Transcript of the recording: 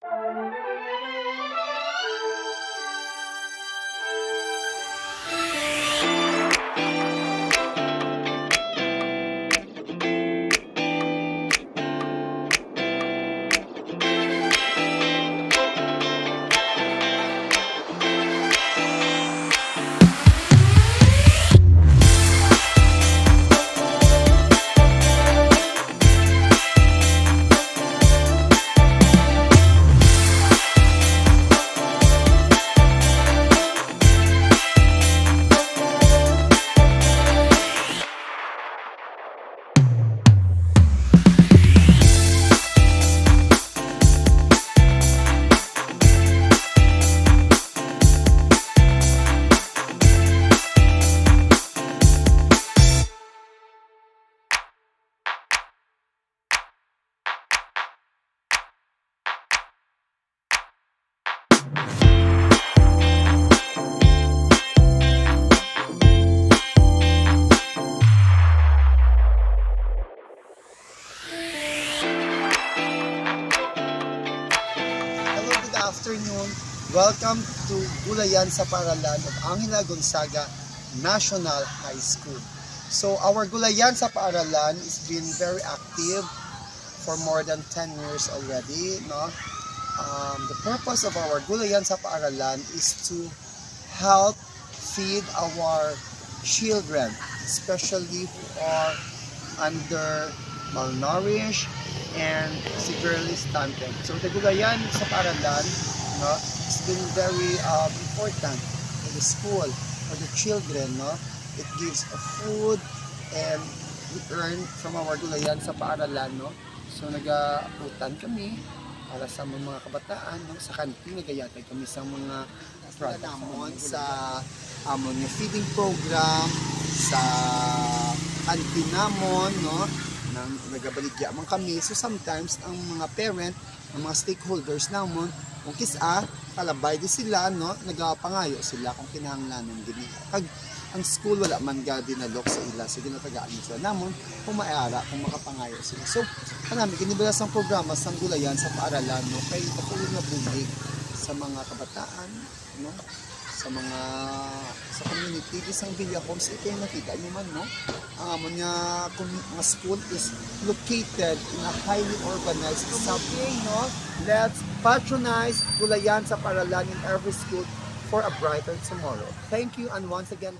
Hello, good afternoon. Welcome to Gulayan sa Paaralan of Angela Gonzaga National High School. So our Gulayan sa Paaralan has been very active for more than 10 years already. No? The purpose of our Gulayan sa Paaralan is to help feed our children, especially who are under malnourished and severely stunted. So the Gulayan sa Paaralan, no, it's been very important in the school for the children. No? It gives a food and we earn from our Gulayan sa Paaralan. No? So nag-aputan kami para sa mga kabataan, no? Sa kantin nagayatay kami sa mga products sa amon nga feeding program sa kantin namon, no? Nang nagabaligya man kami. So sometimes ang mga parent, ang mga stakeholders namon, kung kisa kalabay di sila, no, nagapangayo sila kung kinahanglanon gini. Kag ang school wala man ga dinalok sa ila, so ginatagaan sila namon kung maaara kung makapangayo sila. So kanami kinibalas ang programa sa Gulayan sa Paaralan, no, kay patuloy nga bulig sa mga kabataan, no, sa community isang Villa Homes. Ito yung nakita nyo man, no? Ang amon nga school is located in a highly organized subway, no? Let's patronize Gulayan sa Paaralan in every school for a brighter tomorrow. Thank you, and once again,